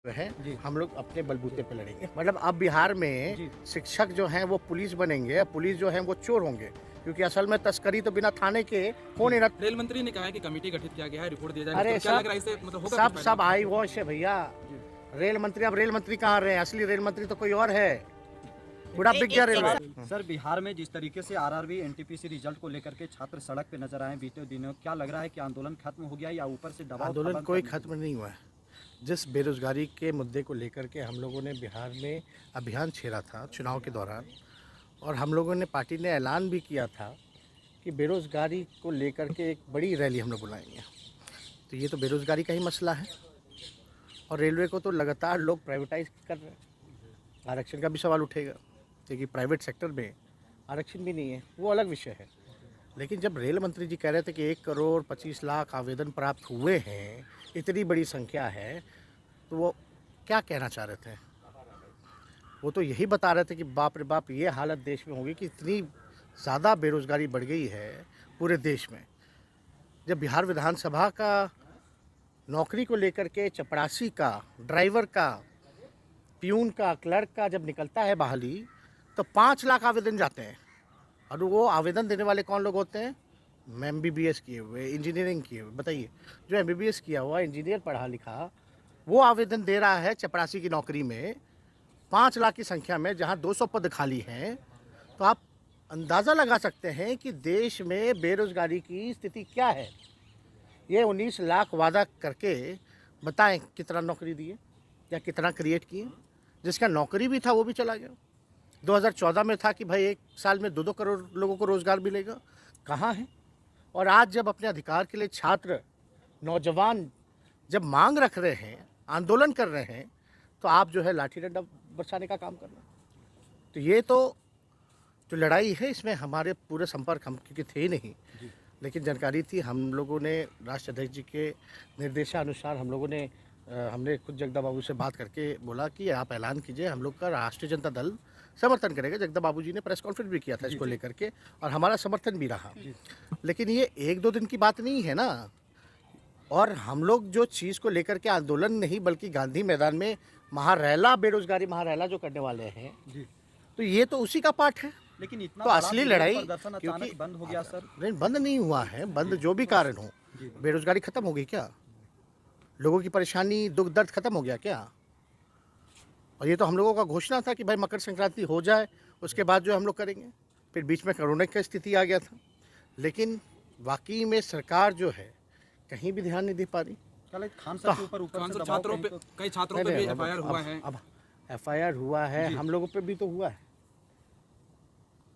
है हम लोग अपने बलबूते पे लड़ेंगे। मतलब अब बिहार में शिक्षक जो हैं वो पुलिस बनेंगे, पुलिस जो है वो चोर होंगे, क्योंकि असल में तस्करी तो बिना थाने के हो नहीं रहा। रेल मंत्री ने कहा है कि कमेटी गठित किया गया है, रिपोर्ट दिया जाएगा। अरे तो क्या लग रहा है इससे मतलब होगा कुछ सब फायदा? आई वॉश है भैया। रेल मंत्री अब रेल मंत्री कहाँ रहे हैं? असली रेल मंत्री तो कोई और है। पूरा बिक गया रेलवे। सर, बिहार में जिस तरीके से आरआरबी एनटीपीसी रिजल्ट को लेकर के छात्र सड़क पे नजर आए बीते दिनों, क्या लग रहा है कि आंदोलन खत्म हो गया या ऊपर से दबाव? आंदोलन कोई खत्म नहीं हुआ है। जिस बेरोजगारी के मुद्दे को लेकर के हम लोगों ने बिहार में अभियान छेड़ा था चुनाव के दौरान, और हम लोगों ने पार्टी ने ऐलान भी किया था कि बेरोजगारी को लेकर के एक बड़ी रैली हम लोग बुलाएंगे। तो ये तो बेरोजगारी का ही मसला है, और रेलवे को तो लगातार लोग प्राइवेटाइज कर रहे हैं। आरक्षण का भी सवाल उठेगा, क्योंकि प्राइवेट सेक्टर में आरक्षण भी नहीं है, वो अलग विषय है। लेकिन जब रेल मंत्री जी कह रहे थे कि 1,25,00,000 आवेदन प्राप्त हुए हैं, इतनी बड़ी संख्या है, तो वो क्या कहना चाह रहे थे? वो तो यही बता रहे थे कि बाप रे बाप, ये हालत देश में होगी कि इतनी ज़्यादा बेरोजगारी बढ़ गई है पूरे देश में। जब बिहार विधानसभा का नौकरी को लेकर के चपरासी का, ड्राइवर का, प्यून का, क्लर्क का जब निकलता है बहाली, तो 5 लाख आवेदन जाते हैं। और वो आवेदन देने वाले कौन लोग होते हैं? MBBS किए हुए, इंजीनियरिंग किए हुए। बताइए, जो MBBS किया हुआ इंजीनियर पढ़ा लिखा, वो आवेदन दे रहा है चपरासी की नौकरी में 5 लाख की संख्या में, जहां 200 पद खाली हैं। तो आप अंदाज़ा लगा सकते हैं कि देश में बेरोजगारी की स्थिति क्या है। ये 19 लाख वादा करके बताएं कितना नौकरी दिए या कितना क्रिएट किए? जिसका नौकरी भी था वो भी चला गया। 2014 में था कि भाई 1 साल में 2-2 करोड़ लोगों को रोज़गार मिलेगा, कहाँ है? और आज जब अपने अधिकार के लिए छात्र, नौजवान जब मांग रख रहे हैं, आंदोलन कर रहे हैं, तो आप जो है लाठी डंडा बरसाने का काम कर रहे हैं। तो ये तो जो लड़ाई है, इसमें हमारे पूरे संपर्क हम क्योंकि थे ही नहीं, लेकिन जानकारी थी। हम लोगों ने राष्ट्र अध्यक्ष जी के निर्देशानुसार हमने खुद जगदा बाबू से बात करके बोला कि आप ऐलान कीजिए, हम लोग का राष्ट्रीय जनता दल समर्थन करेगा। जगदा बाबू जी ने प्रेस कॉन्फ्रेंस भी किया था इसको लेकर के, और हमारा समर्थन भी रहा। लेकिन ये 1-2 दिन की बात नहीं है ना। और हम लोग जो चीज़ को लेकर के आंदोलन नहीं, बल्कि गांधी मैदान में महारैला, बेरोजगारी महारैला जो करने वाले हैं, तो ये तो उसी का पार्ट है। लेकिन इतना तो असली लड़ाई प्रदर्शन अचानक बंद हो गया सर। नहीं, बंद नहीं हुआ है। बंद जो भी कारण हो, बेरोजगारी खत्म हो गई क्या? लोगों की परेशानी, दुख दर्द खत्म हो गया क्या? और ये तो हम लोगों का घोषणा था कि भाई मकर संक्रांति हो जाए, उसके बाद जो हम लोग करेंगे। फिर बीच में कोरोना की स्थिति आ गया था, लेकिन वाकई में सरकार जो है कहीं भी ध्यान नहीं दे पा रही। खान साहब के ऊपर खान से साहब, दबाव छात्रों पे, कई छात्रों पे भी FIR हुआ है। अब FIR हुआ है, हम लोगों पे भी तो हुआ है।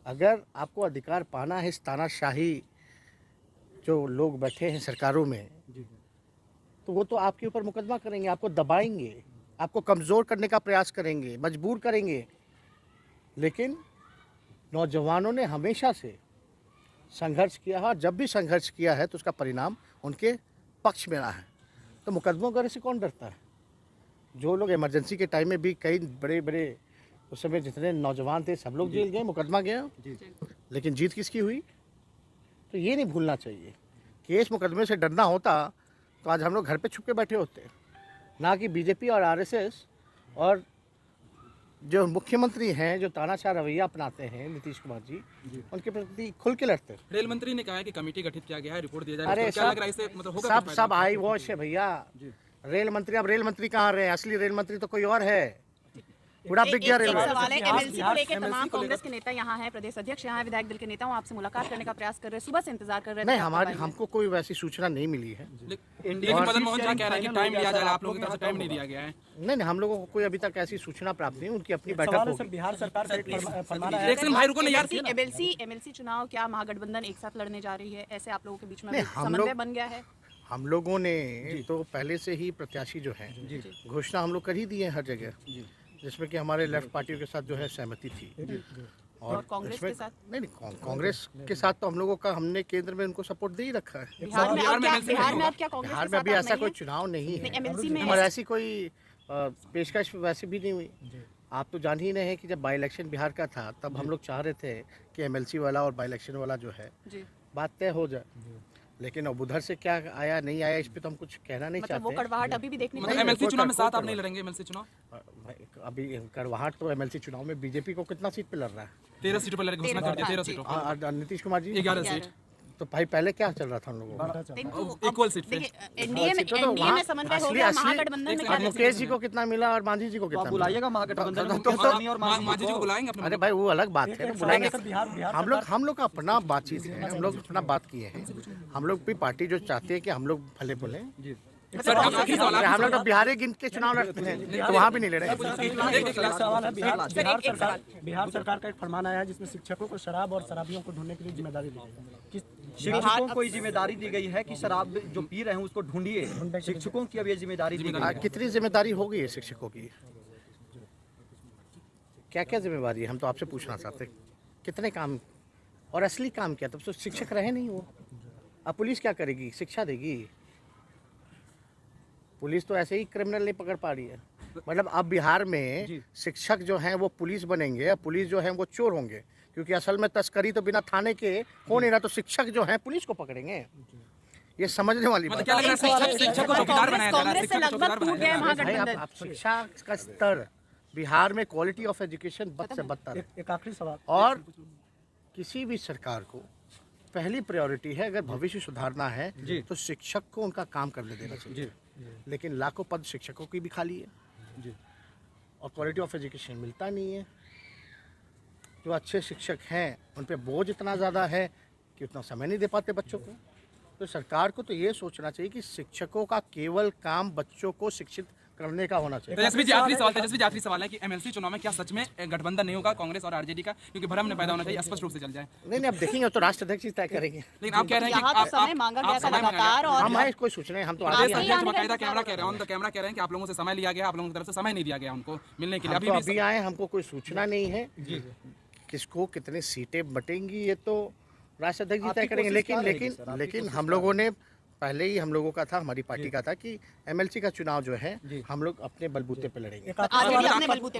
अगर आपको अधिकार पाना है, इस तानाशाही जो लोग बैठे हैं सरकारों में, तो वो तो आपके ऊपर मुकदमा करेंगे, आपको दबाएंगे, आपको कमज़ोर करने का प्रयास करेंगे, मजबूर करेंगे। लेकिन नौजवानों ने हमेशा से संघर्ष किया है, और जब भी संघर्ष किया है तो उसका परिणाम उनके पक्ष में रहा है। तो मुकदमों वगैरह से कौन डरता है? जो लोग इमरजेंसी के टाइम में भी कई बड़े बड़े उस समय जितने नौजवान थे, सब लोग जेल गए, मुकदमा गया, लेकिन जीत किसकी हुई? तो ये नहीं भूलना चाहिए। केस मुकदमे से डरना होता तो आज हम लोग घर पे छुप के बैठे होते, ना कि बीजेपी और RSS और जो मुख्यमंत्री हैं, जो तानाशाह रवैया अपनाते हैं नीतीश कुमार जी, उनके प्रति खुल के लड़ते। रेल मंत्री ने कहा है कि कमेटी गठित किया गया है, रिपोर्ट दिया जाएगा। अरे तो क्या लग रहा है इससे मतलब होगा कुछ फायदा? सब आई वॉश है भैया। रेल मंत्री अब रेल मंत्री कहाँ रहे हैं? असली रेल मंत्री तो कोई और है। पूरा बिक गया रेलवे। सवाल है, MLC को लेकर तमाम कांग्रेस के नेता यहाँ हैं, प्रदेश अध्यक्ष यहाँ हैं, विधायक दल के नेता हूँ, आपसे मुलाकात करने का प्रयास कर रहे हैं, सुबह से इंतजार कर रहे नहीं, थे। हमको कोई वैसी सूचना नहीं मिली है। लेकिन मदन मोहन झा कह रहे हैं कि टाइम लिया जाएगा, आप लोगों की तरफ से टाइम नहीं दिया गया है। नहीं, हम लोगों को कोई अभी तक ऐसी सूचना प्राप्त नहीं, उनकी अपनी बैठक होगी। बिहार सरकार से भाई रुको ना यार। MLC चुनाव क्या महागठबंधन एक साथ लड़ने जा रही है? ऐसे आप लोगों के बीच में नहीं, समन्वय बन गया है? हम लोगों ने तो पहले से ही प्रत्याशी जो है घोषणा हम लोग कर ही दिए हैं हर जगह, जिसमें कि हमारे लेफ्ट पार्टियों के साथ जो है सहमति थी। और कांग्रेस के साथ नहीं, कांग्रेस के साथ तो हम लोगों का, हमने केंद्र में उनको सपोर्ट दे ही रखा है। बिहार में अब क्या कांग्रेस बिहार में अभी ऐसा कोई चुनाव नहीं है, MLC में और ऐसी कोई पेशकश वैसे भी नहीं हुई। आप तो जान ही रहे हैं कि जब बाई इलेक्शन बिहार का था, तब हम लोग चाह रहे थे कि MLC वाला और बाई इलेक्शन वाला जो है बात तय हो जाए। लेकिन अब उधर से क्या आया नहीं आया इस पे तो हम कुछ कहना नहीं मतलब वो चाहते। कड़वाहट अभी भी देखने को मतलब नहीं, एमएलसी कोई चुनाव में कोई साथ आप करवा- नहीं लड़ेंगे एमएलसी चुनाव? भाई, अभी कड़वाहट तो एमएलसी चुनाव में बीजेपी को कितना सीट पे लड़ रहा है? 13 सीटों पर लड़के घोषणा कर दिया, 13 सीटों और नीतीश कुमार जी 11 सीट तो भाई पहले क्या चल रहा था उन लोगों का? इक्वल सीट पे। एनडीए में समन्वय हो गया, महागठबंधन में क्या और मुकेश जी को कितना मिला और मांझी जी को तो कितना आप मिला? बुलाइएगा महागठबंधन में तो- मुकेश तो- सहनी और मांझी मांझी जी को बुलाएंगे अपने? अरे भाई वो अलग बात है ना, बुलाएंगे। हम लोग का अपना बातचीत है, हम लोग अपना बात किए हैं। हम लोग भी पार्टी जो चाहती है कि हम लोग भले बोले। सर आखिरी सवाल हम लोग तो बिहार गिन के चुनाव लड़ते हैं तो वहाँ भी नहीं लड़े। सवाल है बिहार सरकार का एक फरमान आया है जिसमें शिक्षकों को शराब और शराबियों को ढूंढने के लिए जिम्मेदारी दी गई है। किस शिक्षकों को ये जिम्मेदारी दी गई है कि शराब जो पी रहे हैं उसको ढूंढिए। शिक्षकों की अब ये जिम्मेदारी दी गई है। कितनी जिम्मेदारी हो गई है शिक्षकों की? क्या क्या जिम्मेदारी है हम तो आपसे पूछना चाहते हैं। कितने काम और असली काम क्या? तब तो शिक्षक रहे नहीं वो। अब पुलिस क्या करेगी? शिक्षा देगी? पुलिस तो ऐसे ही क्रिमिनल नहीं पकड़ पा रही है। मतलब अब बिहार में शिक्षक जो हैं वो पुलिस बनेंगे, पुलिस जो हैं वो चोर होंगे, क्योंकि असल में तस्करी तो बिना थाने के हो नहीं रहा, तो शिक्षक जो हैं पुलिस को पकड़ेंगे। ये समझने वाली बात मतलब क्या लग रहा है शिक्षक को चौकीदार बनाया जा रहा है? कांग्रेस से लगभग टूट गया है है। भाई महागठबंधन। अब शिक्षा का स्तर बिहार में, क्वालिटी ऑफ एजुकेशन बद से बदतर है। एक आखिरी सवाल, और किसी भी सरकार को पहली प्रायोरिटी है, अगर भविष्य सुधारना है तो शिक्षक को उनका काम करने देना चाहिए। लेकिन लाखों पद शिक्षकों की भी खाली है और क्वालिटी ऑफ एजुकेशन मिलता नहीं है। जो अच्छे शिक्षक हैं उन पे बोझ इतना ज़्यादा है कि उतना समय नहीं दे पाते बच्चों को। तो सरकार को तो ये सोचना चाहिए कि शिक्षकों का केवल काम बच्चों को शिक्षित करने का होना चाहिए। तेजस्वी जी आखिरी सवाल है कि एमएलसी चुनाव में क्या सच में गठबंधन नहीं होगा कांग्रेस और आरजेडी का, क्योंकि भ्रम न पैदा होना चाहिए, स्पष्ट रूप से चल जाए। नहीं अब देखेंगे, तो राष्ट्र अध्यक्ष ही तय करेंगे। लेकिन आप कह रहे हैं यहाँ कि तो समय मांगा गया था लगातार और हम कोई सूच रहे हैं, हम तो प्रदेश आगे हैं। अध्यक्ष बकायदा कैमरा कह रहे हैं, ऑन द कैमरा कह रहे हैं कि आप लोगों से समय लिया गया, आप लोगों की तरफ से समय नहीं दिया गया उनको मिलने के लिए। हम तो अभी आए, हमको कोई सूचना नहीं है किसको कितनी सीटें बटेंगी, ये तो राष्ट्र अध्यक्ष जी तय करेंगे। लेकिन हम लोगों ने पहले ही, हम लोगों का था, हमारी पार्टी का था कि एमएलसी का चुनाव जो है हम लोग अपने बलबूते पे लड़ेंगे। आरजेडी अपने बलबूते